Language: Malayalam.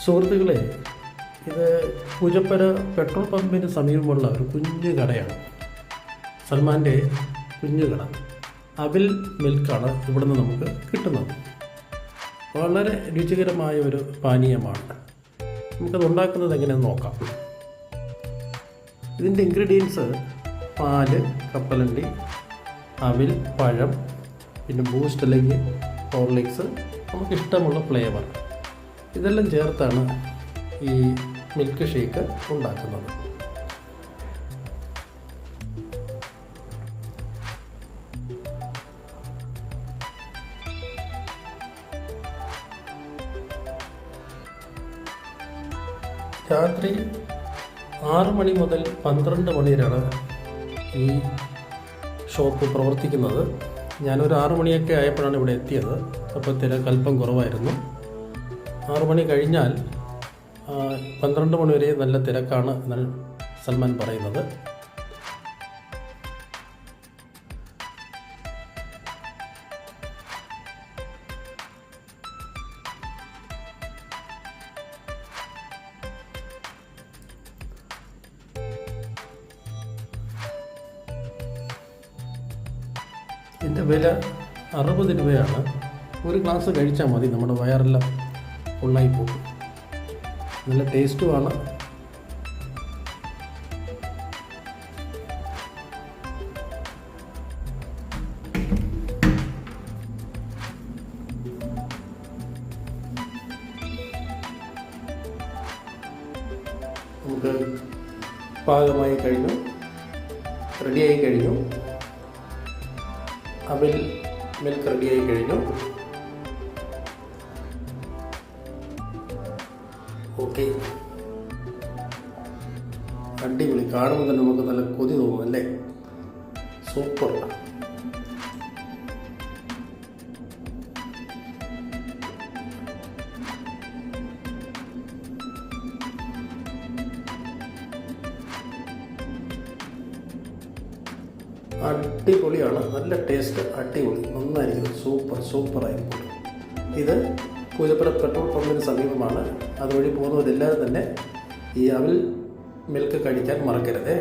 സുഹൃത്തുക്കളെ, ഇത് പൂജപ്പുര പെട്രോൾ പമ്പിന് സമീപമുള്ള ഒരു കുഞ്ഞു കടയാണ്. സൽമാൻ്റെ കുഞ്ഞു കട. അവിൽ മിൽക്കാണ് ഇവിടുന്ന് നമുക്ക് കിട്ടുന്നത്. വളരെ രുചികരമായ ഒരു പാനീയമാണ്. നമുക്കത് ഉണ്ടാക്കുന്നത് എങ്ങനെയെന്ന് നോക്കാം. ഇതിൻ്റെ ഇൻഗ്രീഡിയൻസ് പാല്, കപ്പലണ്ടി, അവിൽ, പഴം, പിന്നെ ബൂസ്റ്റ് അല്ലെങ്കിൽ ഹോർലിക്സ്, നമുക്കിഷ്ടമുള്ള ഫ്ലേവർ, ഇതെല്ലാം ചേർത്താണ് ഈ മിൽക്ക് ഷേക്ക് ഉണ്ടാക്കുന്നത്. രാത്രി 6 മണി മുതൽ 12 മണി വരെയാണ് ഈ ഷോപ്പ് പ്രവർത്തിക്കുന്നത്. ഞാനൊരു 6 മണിയൊക്കെ ആയപ്പോഴാണ് ഇവിടെ എത്തിയത്. അപ്പോൾ തിരക്കല്പം കുറവായിരുന്നു. 6 മണി കഴിഞ്ഞാൽ 12 മണി വരെ നല്ല തിരക്കാണ് എന്നാണ് സൽമാൻ പറയുന്നത്. ഇതിൻ്റെ വില 60 രൂപയാണ്. ഒരു ഗ്ലാസ് കഴിച്ചാൽ മതി, നമ്മുടെ വയറെല്ലാം ഫുള്ളായി പോകും. നല്ല ടേസ്റ്റുമാണ്. നമുക്ക് പാകമായി കഴിഞ്ഞു, റെഡിയായി കഴിഞ്ഞു. അവിൽ മിൽക്ക് റെഡിയായി കഴിഞ്ഞു. ഓക്കെ, അടിപൊളി. കാണുമ്പോൾ തന്നെ നമുക്ക് നല്ല കൊതി തോന്നും അല്ലേ? സൂപ്പർ. അടിപൊളിയാണ്, നല്ല ടേസ്റ്റ്, അടിപൊളി, നന്നായിരിക്കും, സൂപ്പറായിരിക്കും. ഇത് പൂജപ്പുര പെട്രോൾ പമ്പിന് സമീപമാണ്. അതുവഴി പോകുന്നവരെല്ലാവരും തന്നെ ഈ അവിൽ മിൽക്ക് കഴിക്കാൻ മറക്കരുതേ.